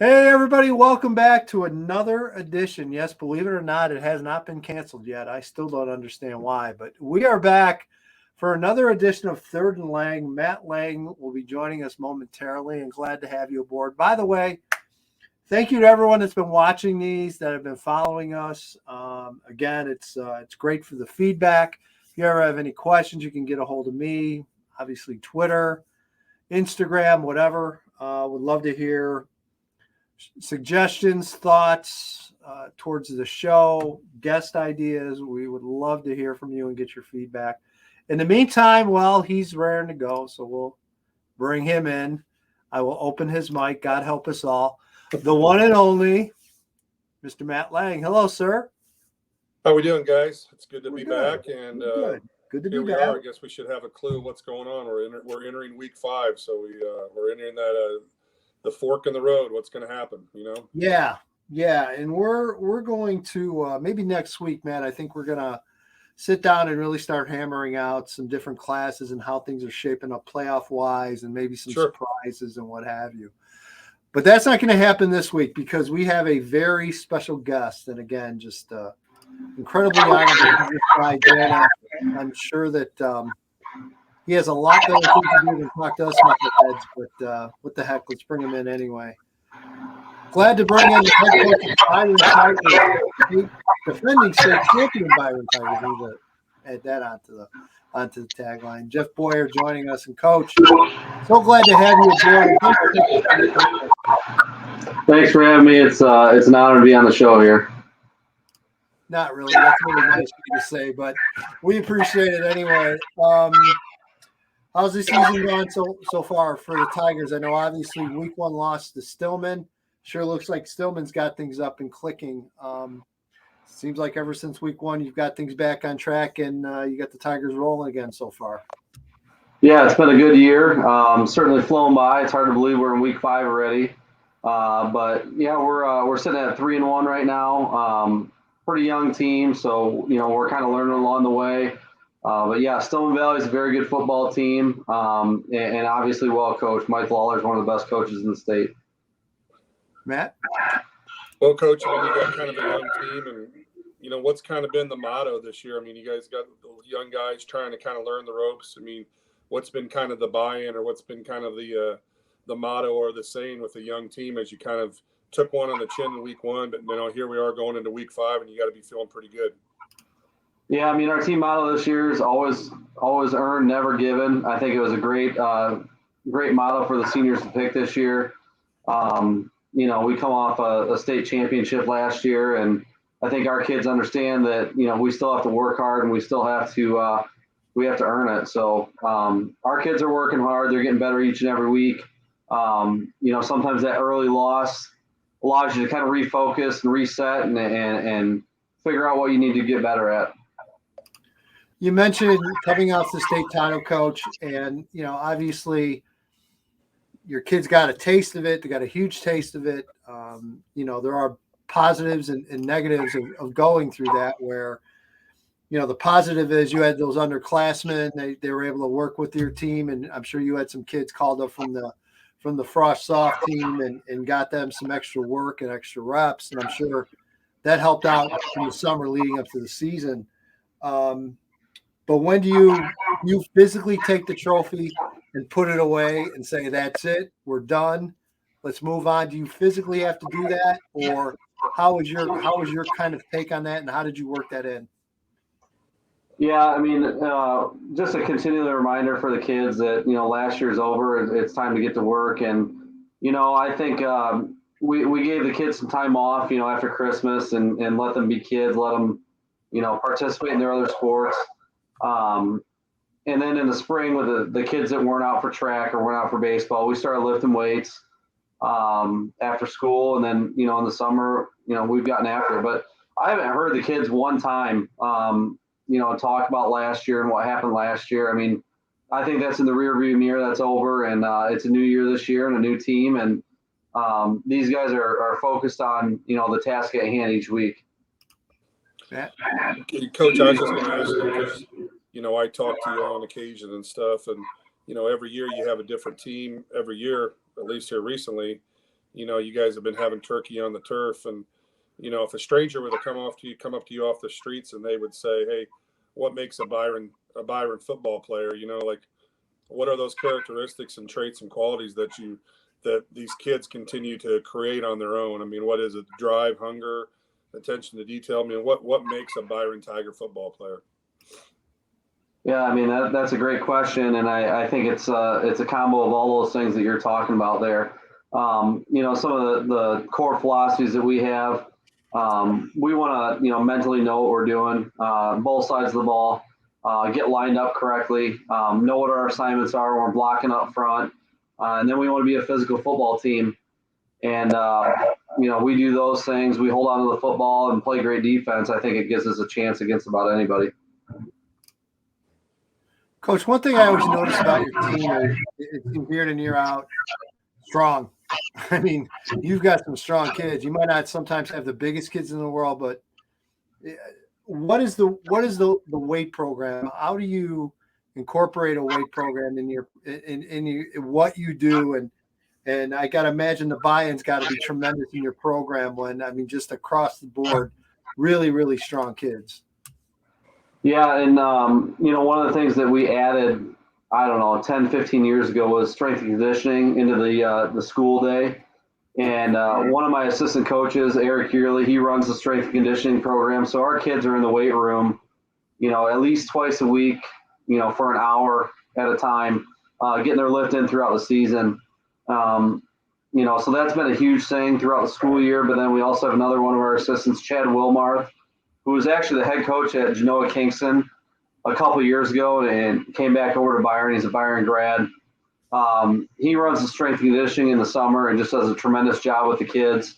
Hey, everybody, welcome back to another edition. Yes, believe it or not, it has not been canceled yet. I still don't understand why, but we are back for another edition of Third and Leng. Matt Leng will be joining us momentarily, and glad to have you aboard. By the way, thank you to everyone that's been watching these, that have been following us. Again, it's great for the feedback. If you ever have any questions, you can get a hold of me, obviously Twitter, Instagram, whatever. Would love to hear suggestions, thoughts towards the show, guest ideas. We would love to hear from you and get your feedback. In the meantime, well, he's raring to go, so we'll bring him in. I will open his mic. God help us all. The one and only Mr. Matt Leng. Hello, sir. How we doing, guys? It's good to We're be good. back, and Good to here be we back. are. I guess we should have a clue what's going on. We're entering week 5, so we're entering that the fork in the road. What's going to happen? Yeah, and we're going to maybe next week, man. I think we're gonna sit down and really start hammering out some different classes and how things are shaping up playoff wise, and maybe some Sure. surprises and what have you. But that's not going to happen this week because we have a very special guest, and again, just incredibly honored to be by Dana. I'm sure that he has a lot better things to do than talk to us knuckleheads, but what the heck? Let's bring him in anyway. Glad to bring in the head coach of Byron Tigers, defending state champion Byron Tigers. Need to add that onto the tagline. Jeff Boyer joining us, and Coach, so glad to have you aboard. Thanks for having me. It's an honor to be on the show here. Not really. That's really nice of you to say, but we appreciate it anyway. How's the season gone so far for the Tigers? I know obviously week 1 loss to Stillman. Sure looks like Stillman's got things up and clicking. Seems like ever since week 1, you've got things back on track, and you got the Tigers rolling again so far. Yeah, it's been a good year. Certainly flown by. It's hard to believe we're in week 5 already. But yeah, we're sitting at 3-1 right now. Pretty young team, so we're kind of learning along the way. But yeah, Stillman Valley is a very good football team, and obviously well coached. Mike Lawler is one of the best coaches in the state. Matt? Well, Coach, you got kind of a young team, and what's kind of been the motto this year? You guys got the young guys trying to kind of learn the ropes. What's been kind of the buy-in, or what's been kind of the motto or the saying with the young team as you kind of took one on the chin in week 1, but here we are going into week 5, and you got to be feeling pretty good. Yeah, our team motto this year is always earned, never given. I think it was a great motto for the seniors to pick this year. We come off a state championship last year, and I think our kids understand that we still have to work hard, and we still have to earn it. So our kids are working hard. They're getting better each and every week. Sometimes that early loss allows you to kind of refocus and reset and figure out what you need to get better at. You mentioned coming off the state title, Coach, and obviously your kids got a taste of it. They got a huge taste of it. There are positives and negatives of going through that, where the positive is you had those underclassmen. They were able to work with your team, and I'm sure you had some kids called up from the Frost Soft team and got them some extra work and extra reps, and I'm sure that helped out in the summer leading up to the season. But when do you physically take the trophy and put it away and say, that's it, we're done, let's move on? Do you physically have to do that, or how was your kind of take on that, and how did you work that in? Yeah, just a continual reminder for the kids that last year's over. It's time to get to work, and I think we gave the kids some time off, after Christmas, and let them be kids, let them participate in their other sports. And then in the spring, with the kids that weren't out for track or weren't out for baseball, we started lifting weights after school, and then in the summer, we've gotten after it. But I haven't heard the kids one time talk about last year and what happened last year. I think that's in the rearview mirror. That's over, and it's a new year this year and a new team, and these guys are focused on the task at hand each week. Coach, I was just going to ask you, because I talk to you on occasion and stuff, and every year you have a different team every year, at least here recently. you guys have been having turkey on the turf, and if a stranger were to come up to you off the streets, and they would say, "Hey, what makes a Byron football player?" Like, what are those characteristics and traits and qualities that these kids continue to create on their own? I mean, what is it? Drive, hunger, attention to detail. I mean, what makes a Byron Tiger football player? Yeah, I mean that's a great question, and I think it's a combo of all those things that you're talking about there. Some of the core philosophies that we have. We want to mentally know what we're doing, both sides of the ball, get lined up correctly, know what our assignments are when we're blocking up front, and then we want to be a physical football team. And we do those things. We hold on to the football and play great defense. I think it gives us a chance against about anybody. Coach, one thing I always notice about your team is it's year in, year out, strong. I mean, you've got some strong kids. You might not sometimes have the biggest kids in the world, but what is the weight program? How do you incorporate a weight program in what you do? And I got to imagine the buy-in's got to be tremendous in your program just across the board, really, really strong kids. Yeah, and one of the things that we added, 10, 15 years ago was strength and conditioning into the school day. And one of my assistant coaches, Eric Yearley, he runs the strength and conditioning program. So our kids are in the weight room, at least twice a week, for an hour at a time, getting their lift in throughout the season. So that's been a huge thing throughout the school year. But then we also have another one of our assistants, Chad Wilmarth, who was actually the head coach at Genoa Kingston a couple of years ago and came back over to Byron. He's a Byron grad. He runs the strength and conditioning in the summer and just does a tremendous job with the kids.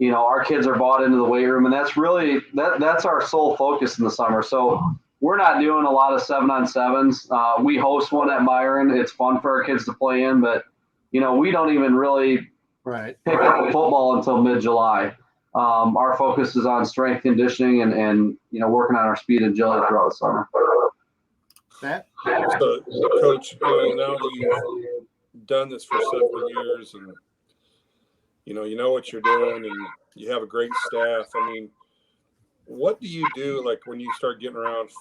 Our kids are bought into the weight room, and that's really that's our sole focus in the summer. So we're not doing a lot of 7-on-7s. We host one at Byron. It's fun for our kids to play in, but we don't even really pick up the football until mid-July. Our focus is on strength conditioning and working on our speed and agility throughout the summer. So, Coach, now that you've done this for several years, and you know what you're doing, and you have a great staff. I mean, what do you do like when you start getting around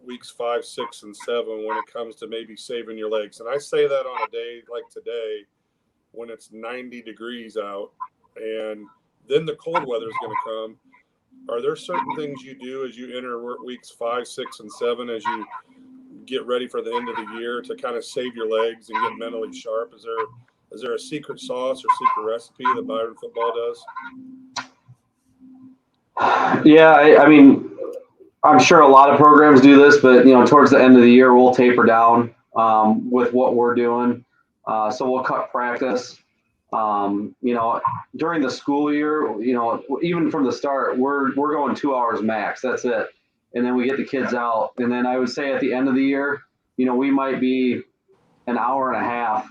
weeks 5, 6, and 7 when it comes to maybe saving your legs? And I say that on a day like today when it's 90 degrees out, and then the cold weather is going to come. Are there certain things you do as you enter weeks 5, 6, and 7 as you get ready for the end of the year to kind of save your legs and get mentally sharp? Is there a secret sauce or secret recipe that Byron football does? Yeah, I mean, I'm sure a lot of programs do this, but towards the end of the year, we'll taper down with what we're doing. So we'll cut practice. During the school year, even from the start, we're going 2 hours max. That's it. And then we get the kids out. And then I would say at the end of the year, we might be an hour and a half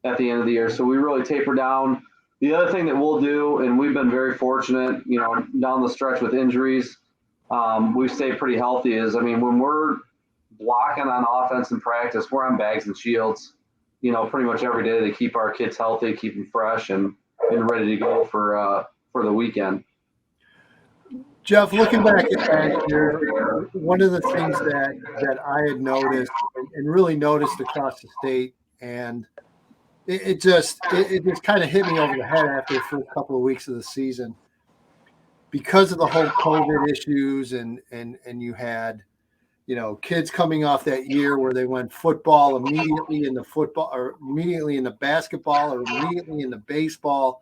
at the end of the year. So we really taper down. The other thing that we'll do, and we've been very fortunate, down the stretch with injuries, we've stayed pretty healthy, when we're blocking on offense in practice, we're on bags and shields, pretty much every day to keep our kids healthy, keep them fresh and ready to go for the weekend. Jeff, looking back at last year, one of the things that I had noticed and really noticed across the state, and it just kind of hit me over the head after the first couple of weeks of the season because of the whole COVID issues, and you had kids coming off that year where they went football immediately into football, or immediately into basketball, or immediately into baseball,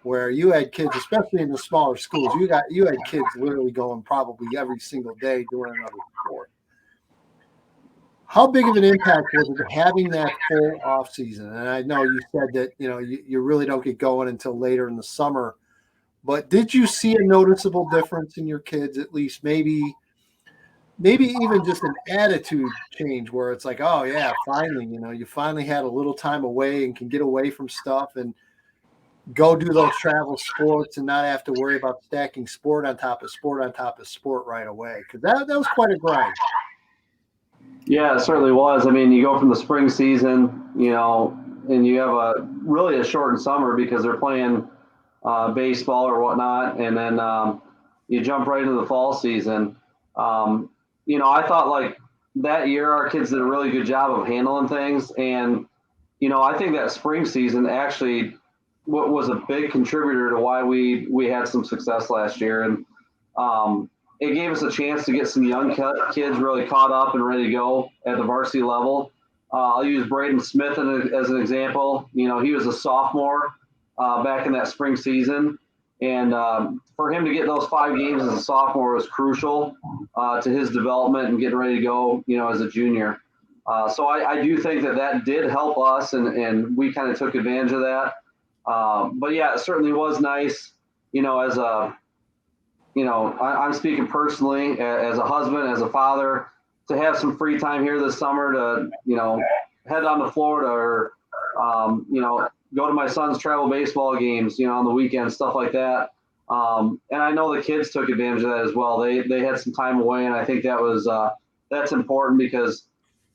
where you had kids, especially in the smaller schools, you had kids literally going probably every single day doing another sport. How big of an impact was it having that full off season? And I know you said that you really don't get going until later in the summer, but did you see a noticeable difference in your kids? At least maybe even just an attitude change where it's like, oh yeah, finally, you finally had a little time away and can get away from stuff and go do those travel sports and not have to worry about stacking sport on top of sport on top of sport right away. Because that was quite a grind. Yeah, it certainly was. You go from the spring season, and you have a shortened summer because they're playing baseball or whatnot, and then you jump right into the fall season. I thought like that year our kids did a really good job of handling things, and I think that spring season actually what was a big contributor to why we had some success last year, and it gave us a chance to get some young kids really caught up and ready to go at the varsity level. I'll use Braden Smith as an example. He was a sophomore back in that spring season, and for him to get those 5 games as a sophomore was crucial to his development and getting ready to go, as a junior. So I do think that did help us, and we kind of took advantage of that. But yeah, it certainly was nice, as I'm speaking personally as a husband, as a father, to have some free time here this summer to, head down to Florida or, go to my son's travel baseball games, on the weekends, stuff like that. And I know the kids took advantage of that as well. They had some time away, and I think that's important because,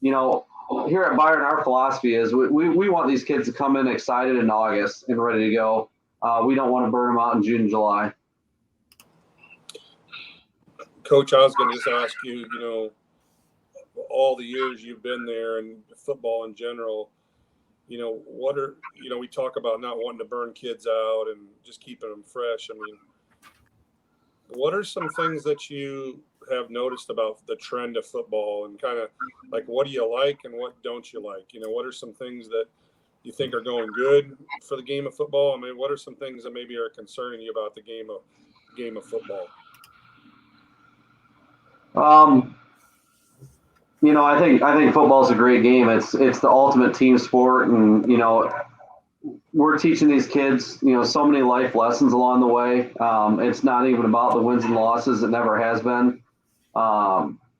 here at Byron, our philosophy is we want these kids to come in excited in August and ready to go. We don't want to burn them out in June and July. Coach, I was going to just ask you, all the years you've been there and football in general, what are, we talk about not wanting to burn kids out and just keeping them fresh. I mean, what are some things that you have noticed about the trend of football and kind of like, what do you like and what don't you like? What are some things that you think are going good for the game of football? I mean, what are some things that maybe are concerning you about the game of football? I think football is a great game. It's the ultimate team sport, and we're teaching these kids so many life lessons along the way. It's not even about the wins and losses. It never has been.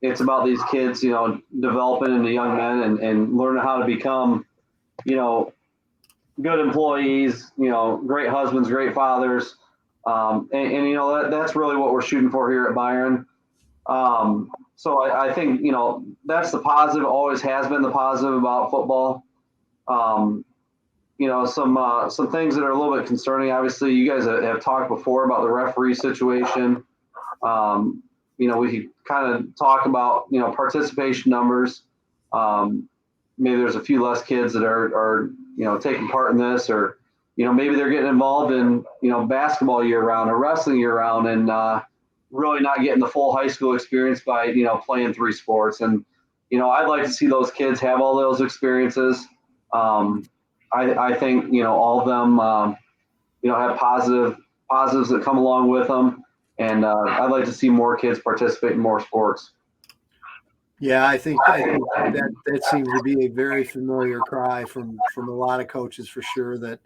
It's about these kids developing into young men and learning how to become good employees, great husbands, great fathers, and that's really what we're shooting for here at Byron. So I think, that's the positive, always has been the positive about football. Some things that are a little bit concerning. Obviously, you guys have talked before about the referee situation. We could kind of talk about, participation numbers. Maybe there's a few less kids that are taking part in this, or, maybe they're getting involved in, basketball year round or wrestling year round, and, really not getting the full high school experience by, playing 3 sports. And, I'd like to see those kids have all those experiences. I think, all of them, have positives that come along with them. And I'd like to see more kids participate in more sports. Yeah, I think that seems to be a very familiar cry from a lot of coaches for sure, that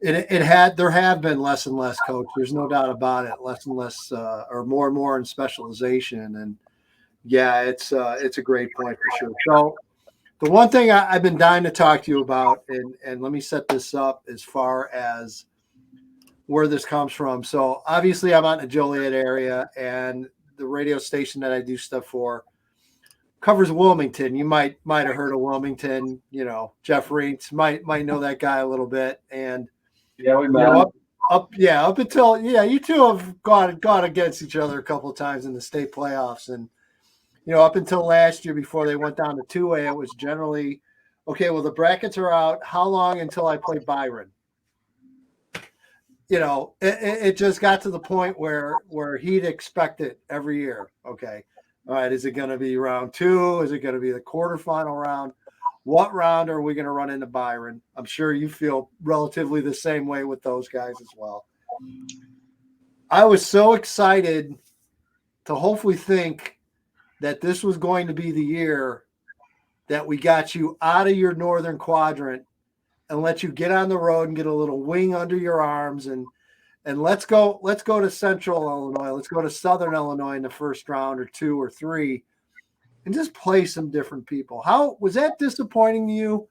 there have been less and less coach. There's no doubt about it. Less and less, or more and more in specialization. And yeah, it's a great point for sure. So the one thing I've been dying to talk to you about, and let me set this up as far as where this comes from. So obviously I'm out in the Joliet area, and the radio station that I do stuff for covers Wilmington. You might have heard of Wilmington. Jeff Reitz might know that guy a little bit. And yeah, we met. Up until you two have gone against each other a couple of times in the state playoffs, and up until last year before they went down to 2A, it was generally okay. Well, the brackets are out. How long until I play Byron? It just got to the point where he'd expect it every year. Okay, all right. Is it going to be round 2? Is it going to be the quarterfinal round? What round are we going to run into Byron? I'm sure you feel relatively the same way with those guys as well. I was so excited to hopefully think that this was going to be the year that we got you out of your northern quadrant and let you get on the road and get a little wing under your arms, and let's go to Central Illinois. Let's go to Southern Illinois in the first round or 2 or 3. And just play some different people. How was that disappointing to you?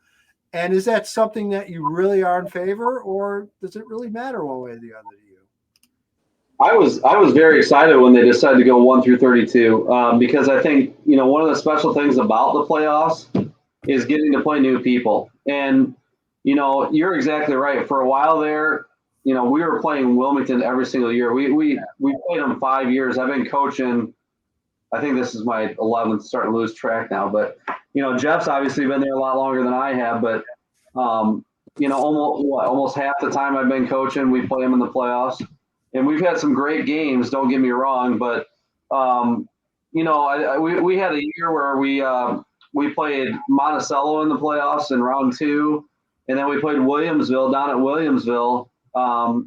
And is that something that you really are in favor, or does it really matter one way or the other to you? I was very excited when they decided to go 1 through 32 because I think one of the special things about the playoffs is getting to play new people. And You're exactly right. For a while there, we were playing Wilmington every single year. We played them 5 years. I've been coaching. I think this is my 11th, starting to lose track now. But Jeff's obviously been there a lot longer than I have. But almost half the time I've been coaching, we play them in the playoffs, and we've had some great games. Don't get me wrong, but we had a year where we played Monticello in the playoffs in round 2, and then we played Williamsville down at Williamsville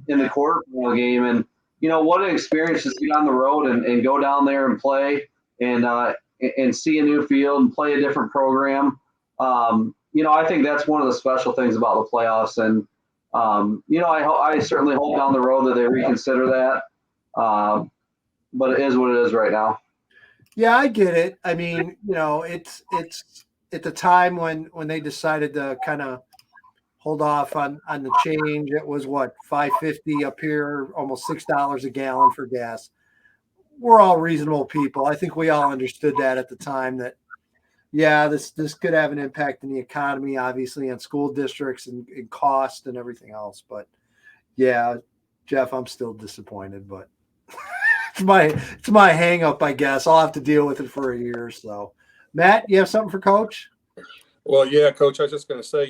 in the quarterfinal game. And what an experience to get on the road and go down there and play and see a new field and play a different program. I think that's one of the special things about the playoffs. And I certainly hope down the road that they reconsider that. But it is what it is right now. Yeah, I get it. I mean, it's at the time when they decided to kind of hold off on the change. It was what, $5.50 up here, almost $6 a gallon for gas. We're all reasonable people. I think we all understood that at the time that, yeah, this could have an impact in the economy, obviously, on school districts and cost and everything else. But yeah, Jeff, I'm still disappointed, but it's my hang up, I guess. I'll have to deal with it for a year or so. Matt, you have something for Coach? Well, yeah, Coach, I was just going to say,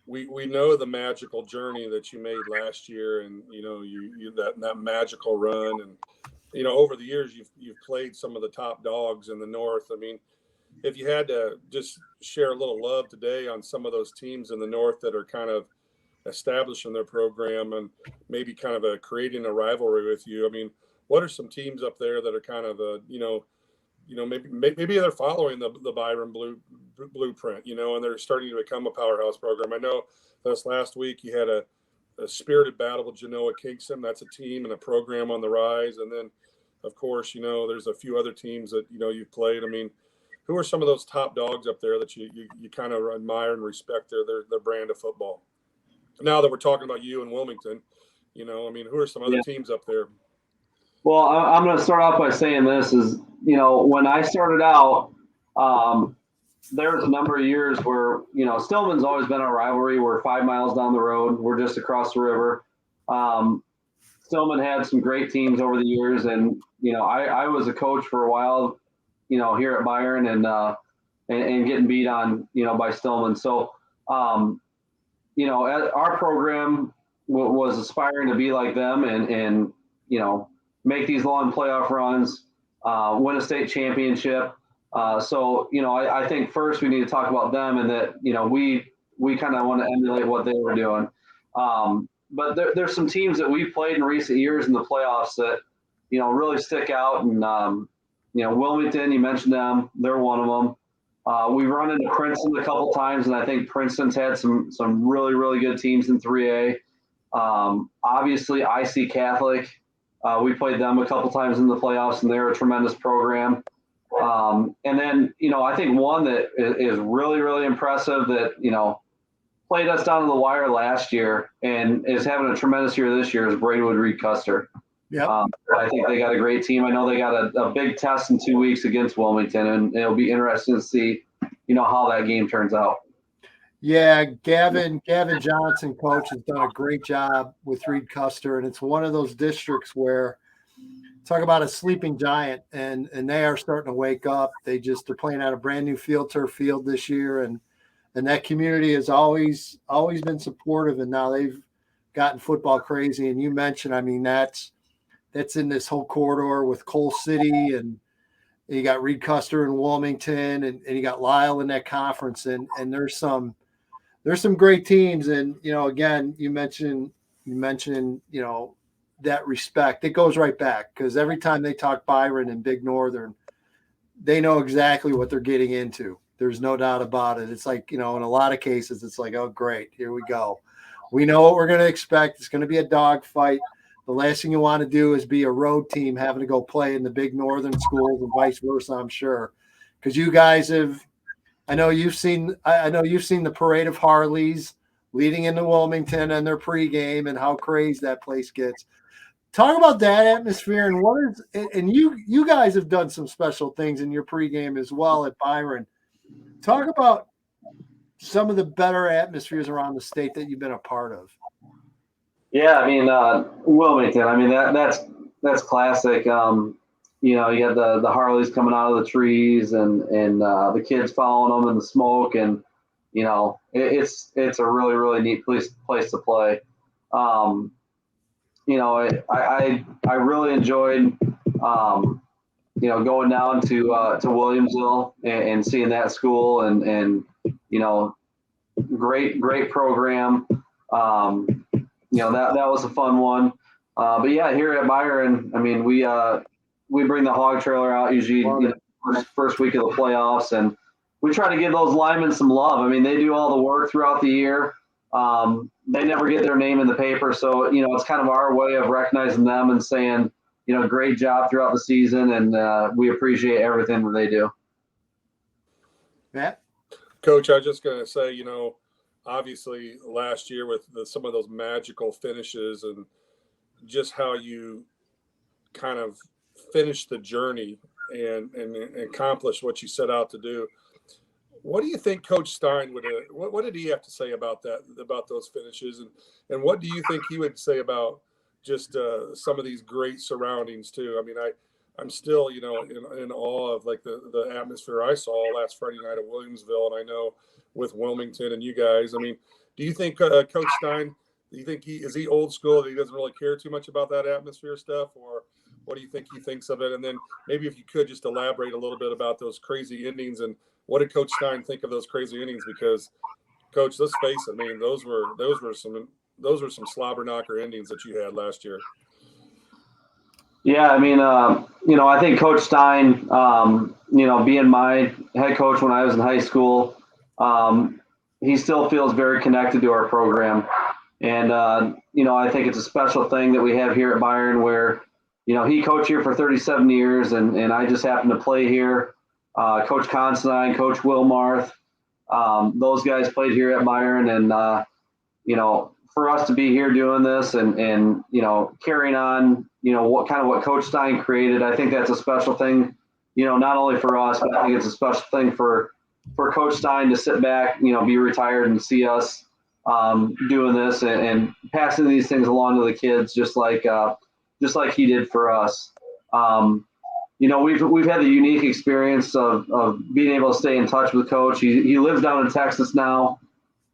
we know the magical journey that you made last year, and you that magical run, and over the years you've played some of the top dogs in the North. I mean, if you had to just share a little love today on some of those teams in the North that are kind of establishing their program and maybe kind of creating a rivalry with you, I mean, what are some teams up there that are kind of maybe they're following the Byron blueprint, and they're starting to become a powerhouse program. I know this last week you had a spirited battle with Genoa Kingston. That's a team and a program on the rise. And then, of course, there's a few other teams that, you've played. I mean, who are some of those top dogs up there that you kind of admire and respect their brand of football? Now that we're talking about you and Wilmington, I mean, who are some other teams up there? Well, I'm going to start off by saying this is, when I started out, there was a number of years where, Stillman's always been a rivalry. We're 5 miles down the road. We're just across the river. Stillman had some great teams over the years. And, I was a coach for a while, here at Byron and getting beat on, by Stillman. So, our program was aspiring to be like them and make these long playoff runs, win a state championship. So, I think first we need to talk about them and that, we kind of want to emulate what they were doing. But there's some teams that we've played in recent years in the playoffs that, really stick out. And, Wilmington, you mentioned them. They're one of them. We've run into Princeton a couple times, and I think Princeton's had some really, really good teams in 3A. Obviously, IC Catholic. We played them a couple times in the playoffs, and they're a tremendous program. And then, I think one that is really, really impressive that, played us down to the wire last year and is having a tremendous year this year is Braidwood Reed Custer. Yeah. I think they got a great team. I know they got a big test in 2 weeks against Wilmington, and it'll be interesting to see, how that game turns out. Yeah, Gavin Johnson, Coach, has done a great job with Reed Custer, and it's one of those districts where talk about a sleeping giant, and they are starting to wake up. They're playing out a brand new turf field this year, and that community has always been supportive, and now they've gotten football crazy. And you mentioned, I mean, that's in this whole corridor with Coal City, and you got Reed Custer and Wilmington, and you got Lyle in that conference, and there's some great teams. And again, you mentioned that respect. It goes right back because every time they talk Byron and Big Northern, they know exactly what they're getting into. There's no doubt about it. It's like, in a lot of cases, it's like, oh, great, here we go. We know what we're going to expect. It's going to be a dogfight. The last thing you want to do is be a road team having to go play in the Big Northern schools and vice versa, I'm sure. Because you guys have – I know you've seen the parade of Harleys leading into Wilmington and their pregame and how crazy that place gets. Talk about that atmosphere and you guys have done some special things in your pregame as well at Byron. Talk about some of the better atmospheres around the state that you've been a part of? Yeah, I mean, Wilmington. I mean, that's classic. You got the Harleys coming out of the trees and the kids following them in the smoke, and it's a really, really neat place to play. I really enjoyed going down to Williamsville and seeing that school and great program. That was a fun one. But yeah, here at Byron, I mean, we bring the hog trailer out usually first week of the playoffs, and we try to give those linemen some love. I mean, they do all the work throughout the year. They never get their name in the paper, so it's kind of our way of recognizing them and saying, great job throughout the season, and we appreciate everything that they do. Matt? Coach, I was just going to say, obviously last year with some of those magical finishes and just how you kind of finished the journey and accomplished what you set out to do. What do you think Coach Stein what did he have to say about that, about those finishes? And what do you think he would say about just some of these great surroundings too? I mean, I'm still, in awe of like the atmosphere I saw last Friday night at Williamsville, and I know with Wilmington and you guys. I mean, do you think Coach Stein? Do you think is he old school, that he doesn't really care too much about that atmosphere stuff, or what do you think he thinks of it? And then maybe if you could just elaborate a little bit about those crazy endings, and what did Coach Stein think of those crazy innings? Because, Coach, let's face it, I mean, those were some slobber knocker endings that you had last year. Yeah, I mean, I think Coach Stein, being my head coach when I was in high school, he still feels very connected to our program. And, I think it's a special thing that we have here at Byron where, he coached here for 37 years and I just happened to play here. Coach Considine, Coach Wilmarth, those guys played here at Byron. And, for us to be here doing this and carrying on, what Coach Stein created, I think that's a special thing, not only for us, but I think it's a special thing for Coach Stein to sit back, be retired and see us doing this and passing these things along to the kids, just like he did for us. We've had the unique experience of being able to stay in touch with Coach. He lives down in Texas now,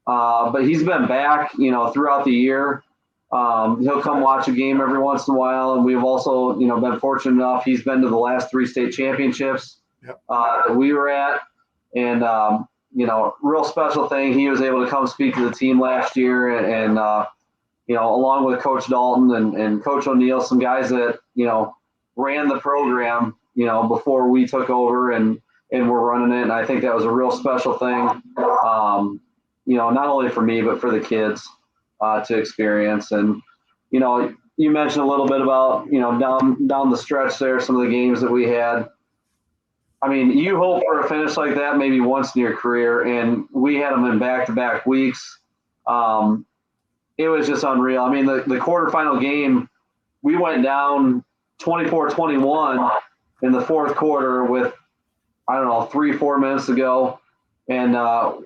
but he's been back, throughout the year. He'll come watch a game every once in a while, and we've also, been fortunate enough. He's been to the last 3 state championships that we were at, and real special thing. He was able to come speak to the team last year, and along with Coach Dalton and Coach O'Neill, some guys that ran the program, before we took over and were running it. And I think that was a real special thing, not only for me but for the kids to experience. And you mentioned a little bit about down the stretch there, some of the games that we had. I mean, you hope for a finish like that maybe once in your career, and we had them in back-to-back weeks. It was just unreal. I mean, the quarterfinal game, we went down 24-21 in the fourth quarter with, 3-4 minutes to go, and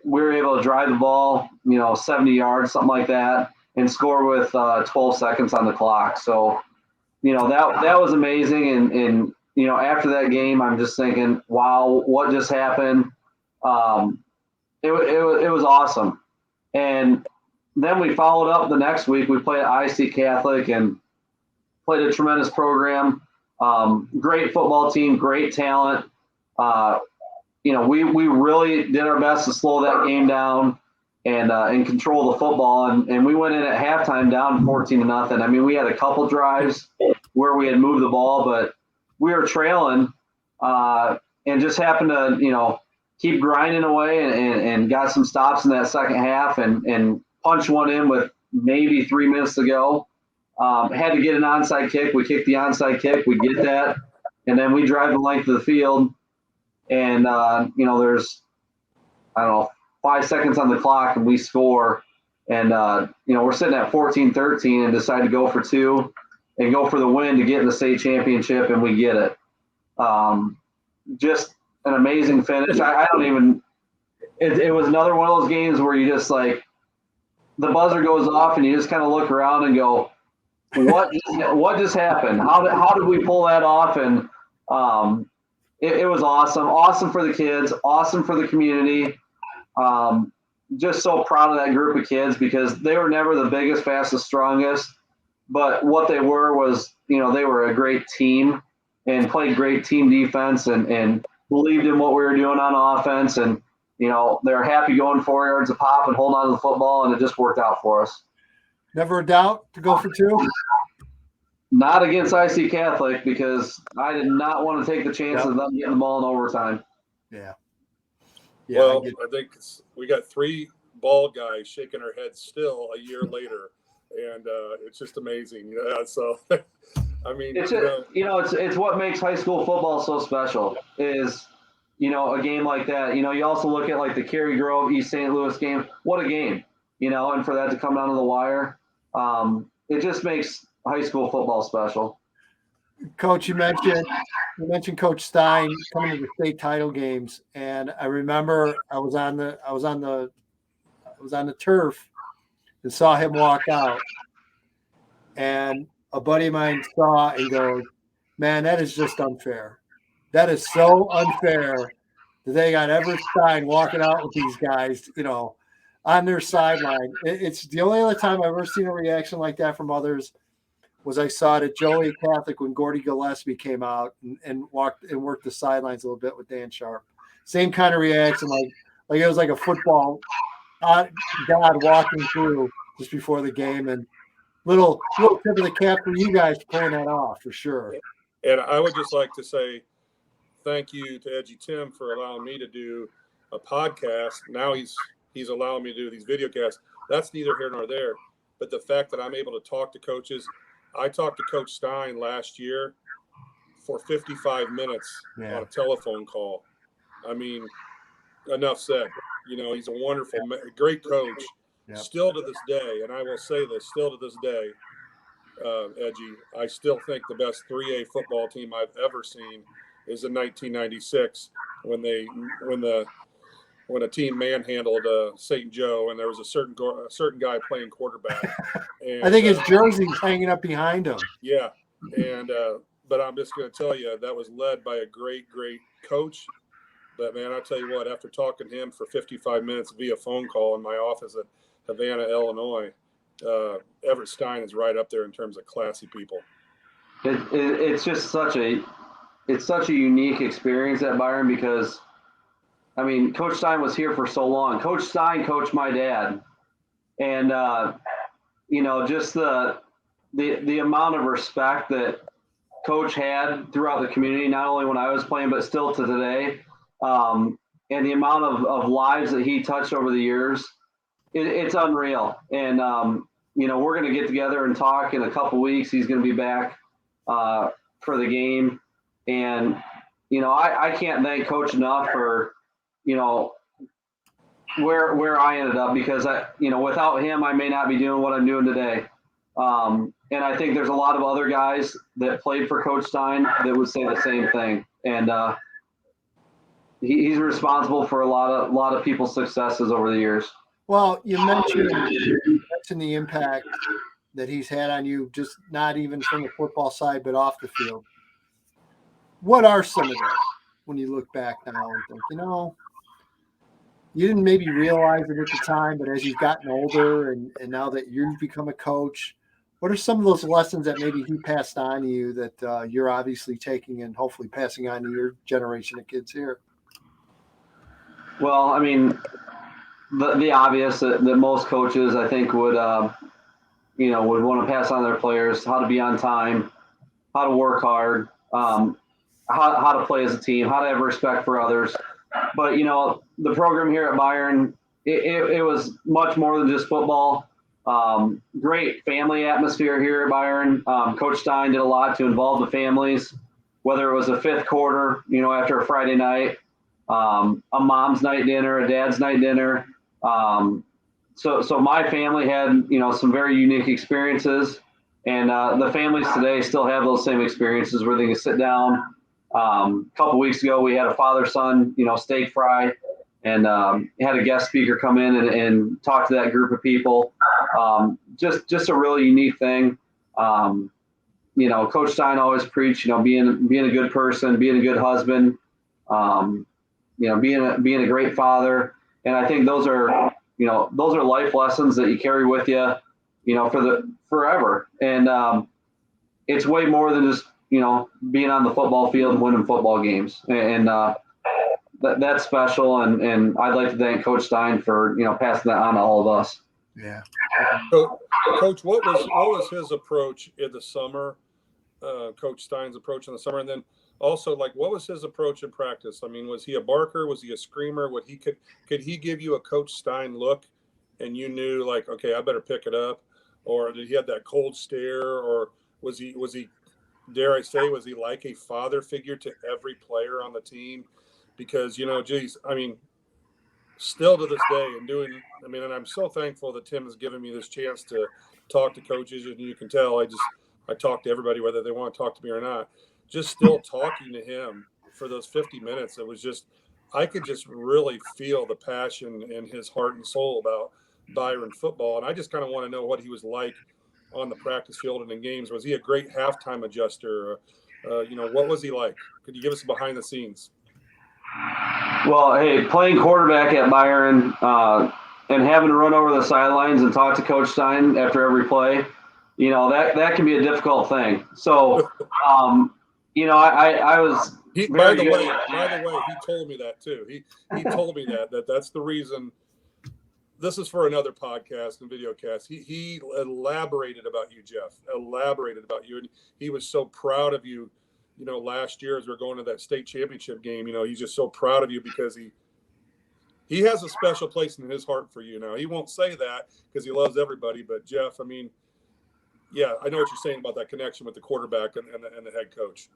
we were able to drive the ball, 70 yards, something like that, and score with 12 seconds on the clock. So, that was amazing, and after that game, I'm just thinking, wow, what just happened? It was awesome. And then we followed up the next week. We played at IHSA Catholic and played a tremendous program. Great football team, great talent. We really did our best to slow that game down and control the football. And we went in at halftime down 14-0. I mean, we had a couple drives where we had moved the ball, but we were trailing and just happened to, keep grinding away and got some stops in that second half and punched one in with maybe 3 minutes to go. Had to get an onside kick. We kicked the onside kick. We get that. And then we drive the length of the field. And, there's, 5 seconds on the clock and we score. And, we're sitting at 14-13 and decide to go for 2 and go for the win to get in the state championship, and we get it. Just an amazing finish. I don't even it was another one of those games where you just like the buzzer goes off and you just kind of look around and go, what just happened? How did we pull that off? And it was awesome for the kids, awesome for the community. Just so proud of that group of kids because they were never the biggest, fastest, strongest, but what they were was, they were a great team and played great team defense and believed in what we were doing on offense. And, they're happy going 4 yards a pop and holding on to the football, and it just worked out for us. Never a doubt to go for two? Not against IC Catholic because I did not want to take the chance of them getting the ball in overtime. Yeah. Well, I think we got 3 bald guys shaking our heads still a year later, and it's just amazing. Yeah, so I mean, it's what makes high school football so special is, a game like that. You also look at like the Cary Grove East St. Louis game. What a game, and for that to come down to the wire, it just makes high school football special. Coach, you mentioned Coach Stein coming to the state title games, and I remember I was on the turf and saw him walk out, and a buddy of mine saw and goes, "Man, that is just unfair. That is so unfair that they got Everett Stein walking out with these guys, on their sideline." It's the only other time I've ever seen a reaction like that from others was I saw it at Joliet Catholic when Gordy Gillespie came out and worked the sidelines a little bit with Dan Sharp. Same kind of reaction, like it was like a football god walking through just before the game, and little tip of the cap for you guys pulling that off for sure. And I would just like to say thank you to EDGYTIM for allowing me to do a podcast. Now he's allowing me to do these video casts. That's neither here nor there. But the fact that I'm able to talk to coaches, I talked to Coach Stein last year for 55 minutes on a telephone call. I mean, enough said. He's a wonderful, great coach. Yep. Still to this day, and I will say this, still to this day, Edgy, I still think the best 3A football team I've ever seen is in 1996 when a team manhandled St. Joe, and there was a certain guy playing quarterback. And, I think his jersey's hanging up behind him. Yeah, and but I'm just going to tell you that was led by a great coach. But man, I tell you what, after talking to him for 55 minutes via phone call in my office at Havana, Illinois, Everett Stein is right up there in terms of classy people. It's just such a unique experience at Byron because, I mean, Coach Stein was here for so long. Coach Stein coached my dad, and just the amount of respect that Coach had throughout the community, not only when I was playing, but still to today, and the amount of lives that he touched over the years, it's unreal. And we're going to get together and talk in a couple weeks. He's going to be back for the game, and I can't thank Coach enough for where I ended up because without him I may not be doing what I'm doing today. And I think there's a lot of other guys that played for Coach Stein that would say the same thing. And he's responsible for a lot of people's successes over the years. Well, you mentioned the impact that he's had on you, just not even from the football side, but off the field. What are some of them when you look back now and think, you didn't maybe realize it at the time, but as you've gotten older and now that you've become a coach, what are some of those lessons that maybe he passed on to you that you're obviously taking and hopefully passing on to your generation of kids here? Well, I mean, the obvious that most coaches, I think, would want to pass on their players, how to be on time, how to work hard, how to play as a team, how to have respect for others. But, the program here at Byron, it was much more than just football. Great family atmosphere here at Byron. Coach Stein did a lot to involve the families, whether it was a fifth quarter, after a Friday night, a mom's night dinner, a dad's night dinner. So my family had, some very unique experiences, and the families today still have those same experiences where they can sit down. A couple weeks ago, we had a father-son, steak fry and had a guest speaker come in and talk to that group of people. Just a really unique thing. Coach Stein always preached, being a good person, being a good husband, being a great father. And I think those are life lessons that you carry with you, forever. And it's way more than just, being on the football field and winning football games. And that's special. And I'd like to thank Coach Stein for, passing that on to all of us. Yeah. So, Coach, what was his approach in the summer? Coach Stein's approach in the summer, and then also, like, what was his approach in practice? I mean, was he a barker? Was he a screamer? Could he give you a Coach Stein look, and you knew, like, okay, I better pick it up, or did he have that cold stare, or was he dare I say, was he like a father figure to every player on the team? Because geez, I mean, still to this day, and I'm so thankful that Tim has given me this chance to talk to coaches, and you can tell I talk to everybody, whether they want to talk to me or not. Just still talking to him for those 50 minutes, it was just, I could just really feel the passion in his heart and soul about Byron football. And I just kind of want to know what he was like on the practice field and in games. Was he a great halftime adjuster? What was he like? Could you give us a behind the scenes? Well, hey, playing quarterback at Byron and having to run over the sidelines and talk to Coach Stein after every play, that can be a difficult thing. So, I was by the way, he told me that too. He told me that's the reason. This is for another podcast and video cast. He elaborated about you, Jeff. Elaborated about you, and he was so proud of you. Last year as we're going to that state championship game, he's just so proud of you because he has a special place in his heart for you. Now, he won't say that because he loves everybody, but Jeff, I mean, yeah, I know what you're saying about that connection with the quarterback and the head coach.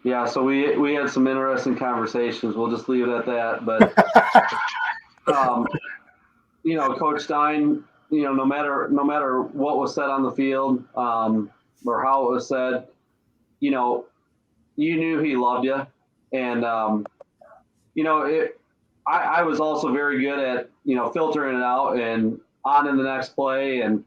Yeah, so we had some interesting conversations. We'll just leave it at that. But Coach Stein, no matter what was said on the field or how it was said, you knew he loved you. And I was also very good at filtering it out and on in the next play. And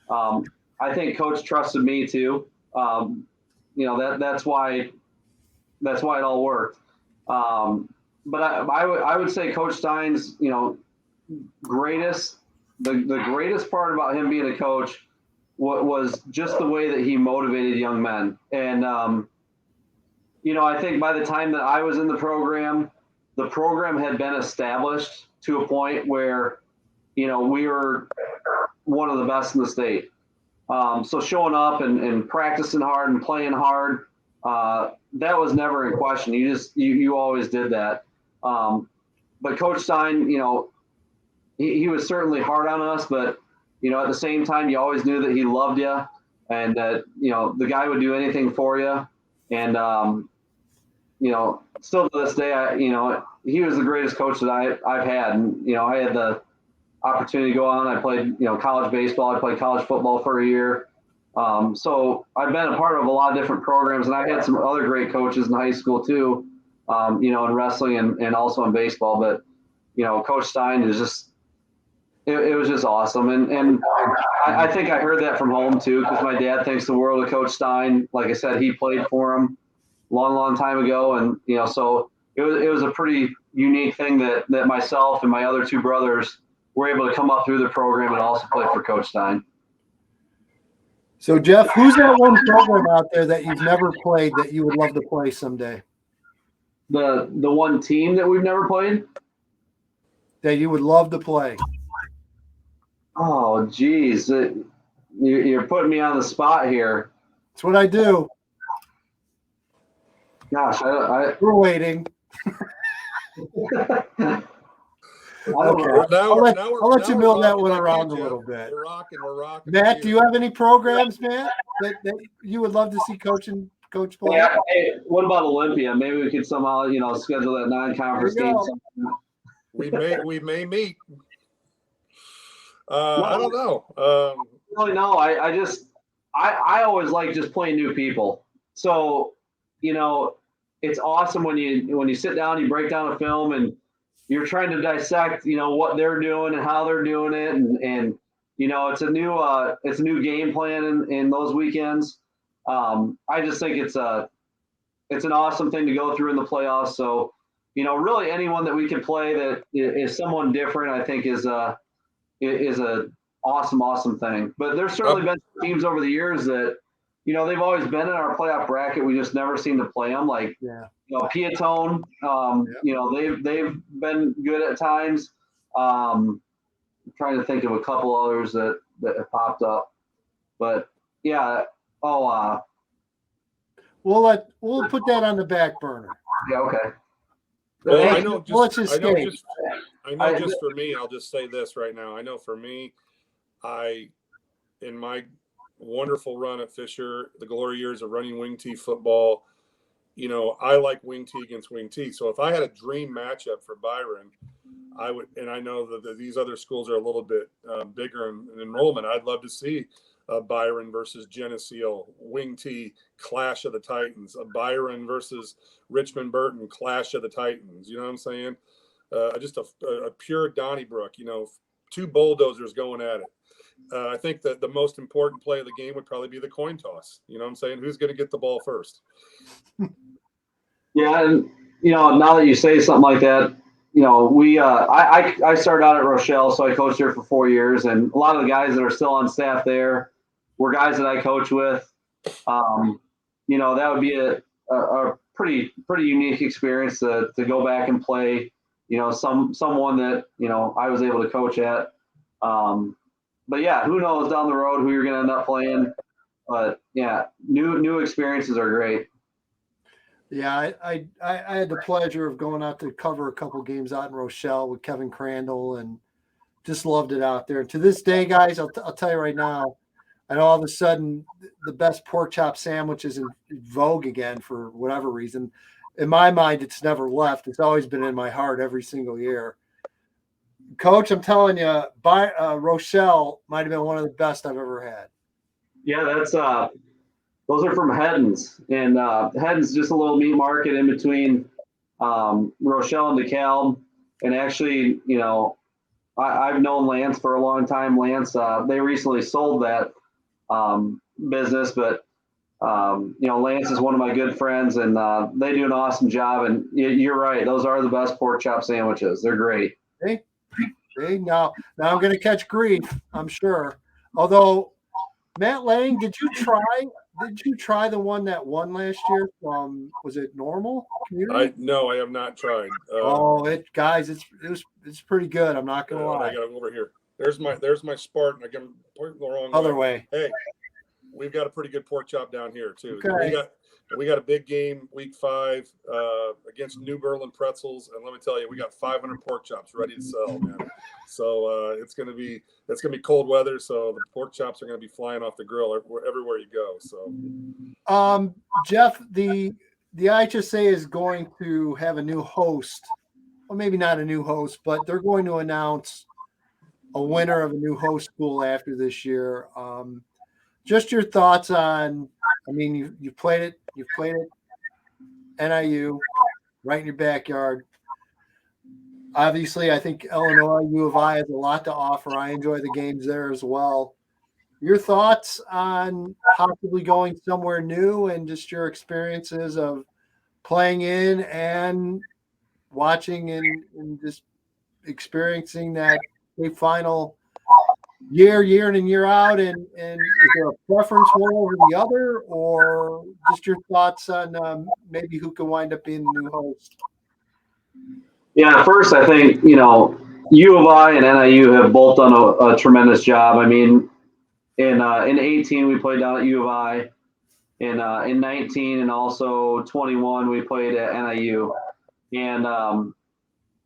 I think Coach trusted me too. That's why it all worked. But I would say Coach Stein's the greatest part about him being a coach was just the way that he motivated young men. And I think by the time that I was in the program had been established to a point where we were one of the best in the state. So showing up and practicing hard and playing hard, that was never in question. You always did that. But Coach Stein, he was certainly hard on us, but at the same time, you always knew that he loved you and that the guy would do anything for you. And still to this day, he was the greatest coach that I've had. And I had the opportunity to go on. I played, college baseball. I played college football for a year. So I've been a part of a lot of different programs, and I had some other great coaches in high school too, in wrestling and also in baseball. But, Coach Stein is just, it was just awesome. And I think I heard that from home too, because my dad thinks the world of Coach Stein. Like I said, he played for him long time ago. And, so it was a pretty unique thing that myself and my other two brothers were able to come up through the program and also play for Coach Stein. So, Jeff, who's that one program out there that you've never played that you would love to play someday? The one team that we've never played? That you would love to play. Oh, geez. You're putting me on the spot here. That's what I do. Gosh, we're waiting. Okay. I'll let you mill that one around a little bit. We're rocking. Matt, do you have any programs, Matt, that you would love to see coach play? Yeah. Hey, what about Olympia? Maybe we could somehow, schedule that non-conference game. We may meet. I don't know. Really, no. I always like just playing new people. So, it's awesome when you sit down, you break down a film, and you're trying to dissect, what they're doing and how they're doing it, and it's a new game plan in those weekends. I just think it's an awesome thing to go through in the playoffs. So, really anyone that we can play that is someone different, I think is a awesome thing. But there's certainly been teams over the years that, they've always been in our playoff bracket. We just never seem to play them. Like, Piatone, they've been good at times. I'm trying to think of a couple others that have popped up, but yeah. We'll put that on the back burner. Yeah. Okay. Well, I know just for me, I'll just say this right now. I know for me, in my wonderful run at Fisher, the glory years of running wing T football, I like wing T against wing T. So if I had a dream matchup for Byron, I would, and I know that these other schools are a little bit bigger in enrollment. I'd love to see Byron versus Geneseo, wing T, clash of the Titans, a Byron versus Richmond Burton, clash of the Titans. You know what I'm saying? Just a pure Donnybrook, two bulldozers going at it. I think that the most important play of the game would probably be the coin toss. You know what I'm saying? Who's going to get the ball first? Yeah. And, now that you say something like that, I started out at Rochelle, so I coached there for 4 years. And a lot of the guys that are still on staff there were guys that I coach with. That would be a pretty unique experience to go back and play, someone that, I was able to coach at. But yeah, who knows down the road who you're going to end up playing. But yeah, new experiences are great. Yeah, I had the pleasure of going out to cover a couple games out in Rochelle with Kevin Crandall, and just loved it out there. And to this day, guys, I'll tell you right now, and all of a sudden the best pork chop sandwich is in vogue again for whatever reason. In my mind, it's never left. It's always been in my heart every single year. Coach, I'm telling you, Rochelle might have been one of the best I've ever had. Yeah, those are from Heddon's, and Heddon's just a little meat market in between Rochelle and DeKalb. And actually, I've known Lance for a long time. Lance, they recently sold that business, but Lance is one of my good friends, and they do an awesome job. And you're right; those are the best pork chop sandwiches. They're great. Hey, now I'm going to catch grief, I'm sure. Although, Matt Leng, did you try the one that won last year from, was it Normal Community? No, I have not tried. It's pretty good. I'm not going to lie. I got it over here. There's my Spartan. I got pointing the wrong other way. Hey, we've got a pretty good pork chop down here too. Okay. We got a big game week 5 against New Berlin Pretzels, and let me tell you, we got 500 pork chops ready to sell, man. So it's gonna be cold weather, so the pork chops are gonna be flying off the grill everywhere you go. So, Jeff, the IHSA is going to have a new host. Well, maybe not a new host, but they're going to announce a winner of a new host school after this year. Just your thoughts on, I mean, you've played it NIU, right in your backyard. Obviously, I think Illinois, U of I has a lot to offer. I enjoy the games there as well. Your thoughts on possibly going somewhere new and just your experiences of playing in and watching and just experiencing that state final year in and year out, and is there a preference one over the other, or just your thoughts on maybe who can wind up being the new host? Yeah, first I think U of I and NIU have both done a tremendous job. I mean, in 18 we played down at U of I, in 19 and also 21 we played at NIU, and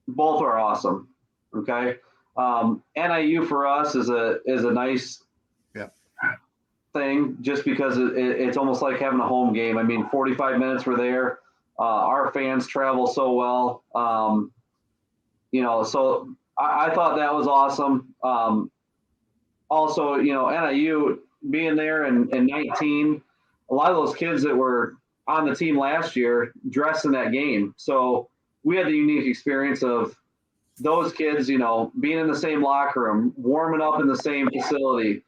both are awesome. Okay. NIU for us is a nice thing, just because it's almost like having a home game. I mean, 45 minutes we're there. Our fans travel so well. So I thought that was awesome. Also, NIU being there in 19, a lot of those kids that were on the team last year dressed in that game. So we had the unique experience of those kids, being in the same locker room, warming up in the same facility.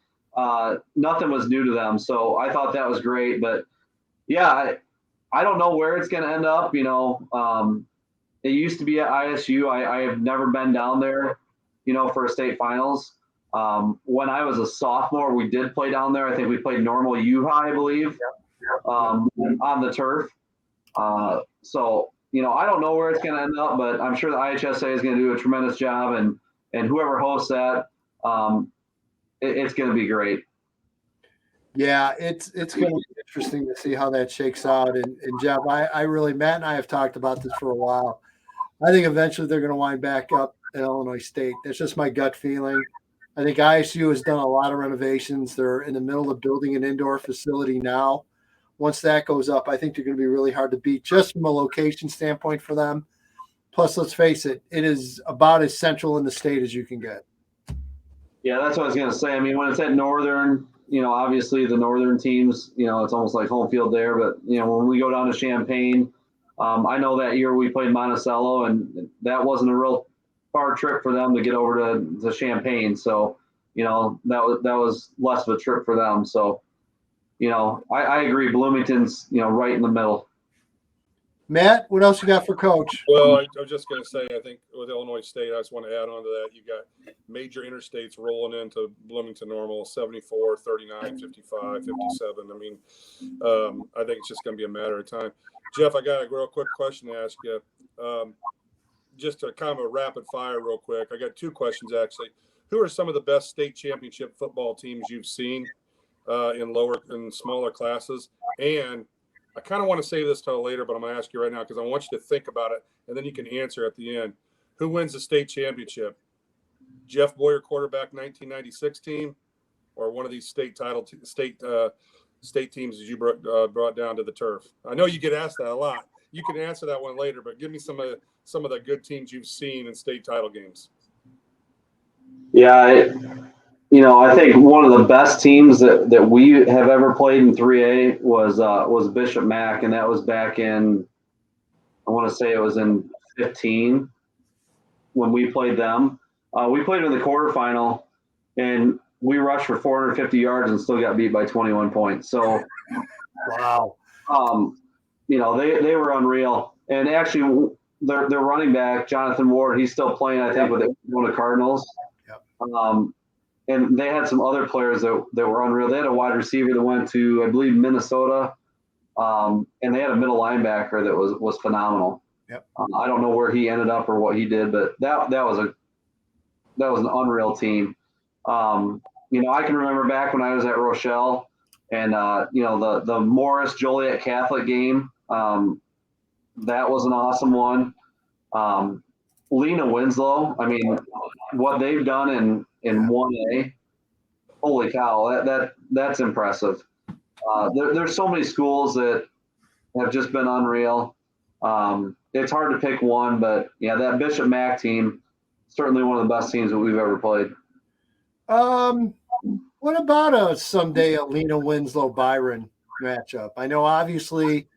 Nothing was new to them. So I thought that was great. But yeah, I don't know where it's going to end up. It used to be at ISU. I have never been down there, for a state finals. When I was a sophomore, we did play down there. I think we played normal U High, I believe, on the turf. So, I don't know where it's going to end up, but I'm sure the IHSA is going to do a tremendous job, and whoever hosts that, it's going to be great. Yeah, it's going to be interesting to see how that shakes out. And Jeff, I really, Matt and I have talked about this for a while. I think eventually they're going to wind back up at Illinois State. That's just my gut feeling. I think ISU has done a lot of renovations. They're in the middle of building an indoor facility now. Once that goes up, I think they're going to be really hard to beat just from a location standpoint for them. Plus, let's face it, it is about as central in the state as you can get. Yeah, that's what I was going to say. I mean, when it's at Northern, obviously the Northern teams, it's almost like home field there. But, when we go down to Champaign, I know that year we played Monticello, and that wasn't a real far trip for them to get over to Champaign. So, that was less of a trip for them. So, I agree. Bloomington's, right in the middle. Matt, what else you got for Coach? Well, I was just going to say, I think with Illinois State, I just want to add on to that. You got major interstates rolling into Bloomington Normal, 74, 39, 55, 57. I mean, I think it's just going to be a matter of time. Jeff, I got a real quick question to ask you. Just a kind of a rapid fire real quick. I got two questions, actually. Who are some of the best state championship football teams you've seen in smaller classes? And I kind of want to save this till later, but I'm going to ask you right now because I want you to think about it, and then you can answer at the end. Who wins the state championship? Jeff Boyer quarterback 1996 team, or one of these state teams that you brought down to the turf? I know you get asked that a lot. You can answer that one later, but give me some of the good teams you've seen in state title games. Yeah, I think one of the best teams that we have ever played in 3A was Bishop Mack, and that was back in, I want to say it was in 15 when we played them. We played in the quarterfinal, and we rushed for 450 yards and still got beat by 21 points. So, wow. They were unreal. And actually, their running back, Jonathan Ward, he's still playing, I think, with the Arizona Cardinals. Yep. And they had some other players that were unreal. They had a wide receiver that went to, I believe, Minnesota, and they had a middle linebacker that was phenomenal. Yep. I don't know where he ended up or what he did, but that was an unreal team. I can remember back when I was at Rochelle, and the Morris Joliet Catholic game. That was an awesome one. Lena Winslow, I mean, what they've done in 1A, holy cow, that's impressive. There's so many schools that have just been unreal. It's hard to pick one, but yeah, that Bishop Mack team, certainly one of the best teams that we've ever played. What about someday a Lena Winslow Byron matchup? I know obviously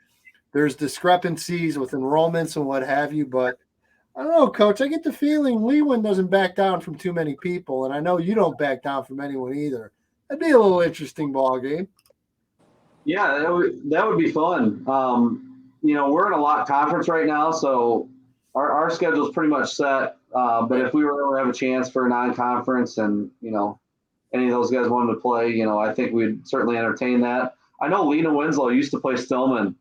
there's discrepancies with enrollments and what have you, but I don't know, Coach. I get the feeling Lewin doesn't back down from too many people, and I know you don't back down from anyone either. That'd be a little interesting ball game. Yeah, that would be fun. We're in a lot conference right now, so our schedule is pretty much set. But if we were ever have a chance for a non-conference, and any of those guys wanted to play, I think we'd certainly entertain that. I know Lena Winslow used to play Stillman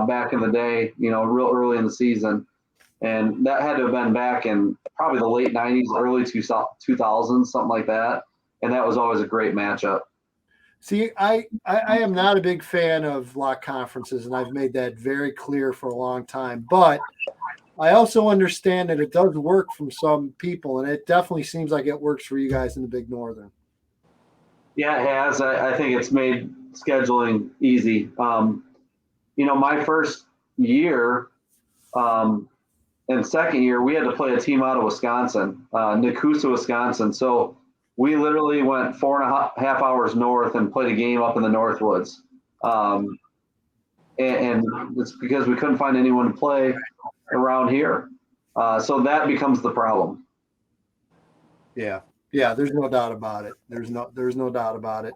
back in the day, real early in the season. And that had to have been back in probably the late 90s, early 2000s, something like that. And that was always a great matchup. See, I am not a big fan of lock conferences, and I've made that very clear for a long time. But I also understand that it does work from some people, and it definitely seems like it works for you guys in the Big Northern. Yeah, it has. I think it's made scheduling easy. My first year and second year, we had to play a team out of Wisconsin, Nakusa, Wisconsin. So we literally went 4.5 hours north and played a game up in the Northwoods. and it's because we couldn't find anyone to play around here. So that becomes the problem. Yeah. Yeah. There's no doubt about it. There's no doubt about it.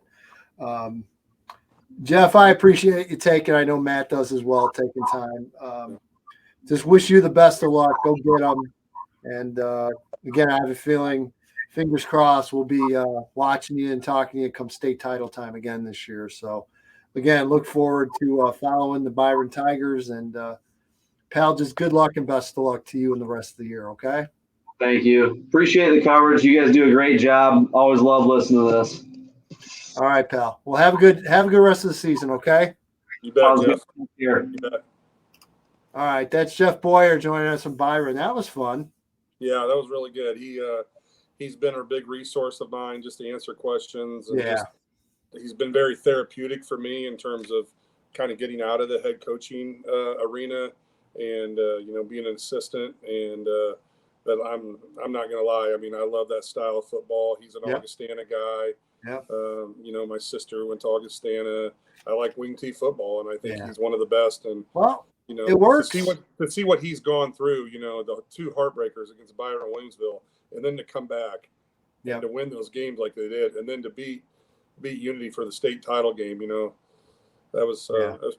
Jeff, I appreciate you taking. I know Matt does as well, taking time. Just wish you the best of luck. Go get them. And again, I have a feeling, fingers crossed, we'll be watching you and talking to you come state title time again this year. So, again, look forward to following the Byron Tigers. And, pal, just good luck and best of luck to you in the rest of the year, okay? Thank you. Appreciate the coverage. You guys do a great job. Always love listening to this. All right, pal. Well, have a good rest of the season, okay? You bet, Jeff. Here. You bet. All right, that's Jeff Boyer joining us from Byron. That was fun. Yeah, that was really good. He's been a big resource of mine just to answer questions. And he's been very therapeutic for me in terms of kind of getting out of the head coaching arena and being an assistant. And but I'm not going to lie. I mean, I love that style of football. He's an Augustana guy. Yeah. My sister went to Augustana. I like wing tee football, and I think he's one of the best. And it works. To see what he's gone through, the two heartbreakers against Byron and Williamsville, and then to come back and to win those games like they did, and then to beat Unity for the state title game, that was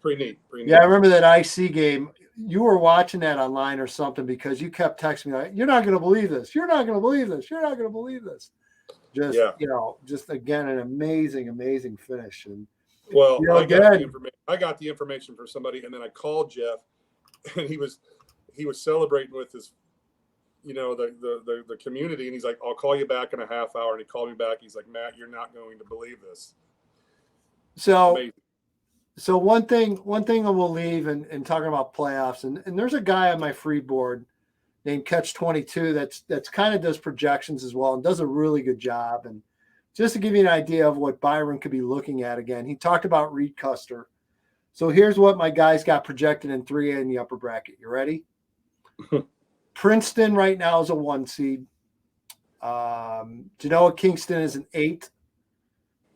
pretty neat. I remember that IC game. You were watching that online or something because you kept texting me like, "You're not going to believe this. You're not going to believe this. You're not going to believe this." Just again an amazing finish. And I got the information for somebody, and then I called Jeff, and he was celebrating with his, the community, and he's like, "I'll call you back in a half hour." And he called me back. He's like, "Matt, you're not going to believe this." So one thing I will leave and talking about playoffs, and there's a guy on my free board named Catch 22 that's kind of does projections as well and does a really good job. And just to give you an idea of what Byron could be looking at again, he talked about Reed Custer. So here's what my guys got projected in 3A in the upper bracket. You ready? Princeton right now is a 1 seed. Genoa Kingston is an 8.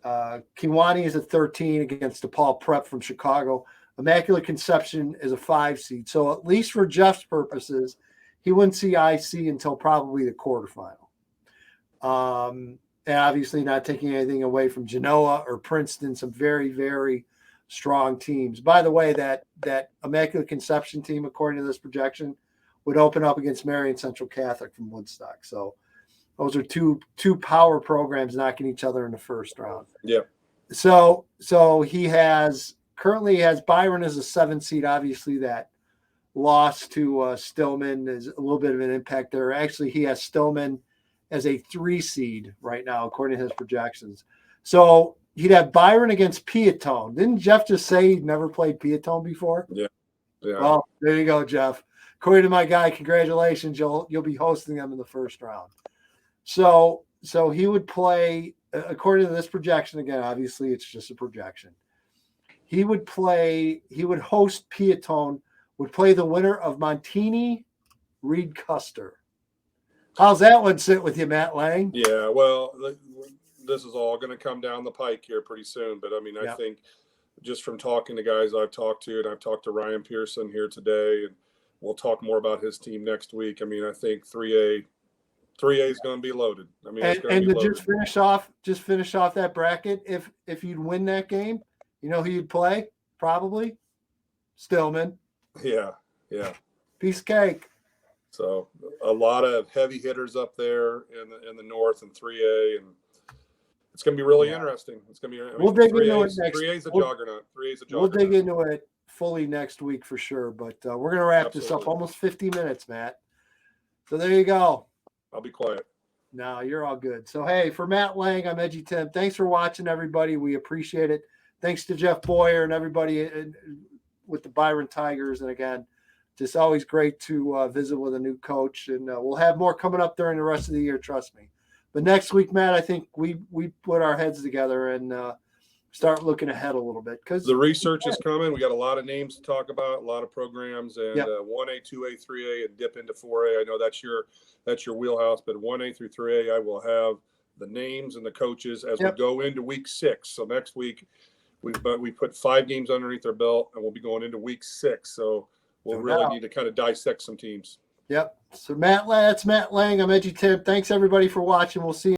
Kiwani is a 13 against DePaul Prep from Chicago. Immaculate Conception is a 5 seed. So at least for Jeff's purposes, he wouldn't see IC until probably the quarterfinal. And obviously not taking anything away from Genoa or Princeton, some very, very strong teams. By the way, that Immaculate Conception team, according to this projection, would open up against Marion Central Catholic from Woodstock. So those are two power programs knocking each other in the first round. Yeah. So he currently has Byron as a 7 seed. Obviously, that loss to Stillman is a little bit of an impact there. Actually, he has Stillman as a 3 seed right now, according to his projections. So he'd have Byron against Piatone. Didn't Jeff just say he'd never played Piatone before? Yeah. Well, there you go, Jeff. According to my guy, congratulations. You'll be hosting them in the first round. So he would play, according to this projection, again, obviously it's just a projection. He would host Piatone, would play the winner of Montini, Reed Custer. How's that one sit with you, Matt Leng? Yeah, well, this is all going to come down the pike here pretty soon. But, I mean, I think just from talking to guys I've talked to, and I've talked to Ryan Pearson here today, and we'll talk more about his team next week. I mean, I think 3A is going to be loaded. I mean, it's going to be loaded. Just finish off that bracket. If you'd win that game, you know who you'd play? Probably Stillman. Yeah. Piece of cake. So a lot of heavy hitters up there in the north and 3A, and it's going to be really interesting. It's going to be. We'll dig into it next. 3A is a juggernaut. 3A is a juggernaut. We'll dig into it fully next week for sure. But we're going to wrap this up. Almost 50 minutes, Matt. So there you go. I'll be quiet. No, you're all good. So hey, for Matt Leng, I'm EDGYTIM. Thanks for watching, everybody. We appreciate it. Thanks to Jeff Boyer and everybody with the Byron Tigers. And again, just always great to visit with a new coach. And we'll have more coming up during the rest of the year, trust me. But next week, Matt, I think we put our heads together and start looking ahead a little bit. Because the research is coming. We got a lot of names to talk about, a lot of programs, and 1A, 2A, 3A, and dip into 4A. I know that's your wheelhouse, but 1A through 3A, I will have the names and the coaches as we go into week 6. So next week, we put 5 games underneath our belt, and we'll be going into week 6. So we'll No really doubt. need to kind of dissect some teams. Yep. So that's Matt Leng. I'm EDGYTIM. Thanks everybody for watching. We'll see you.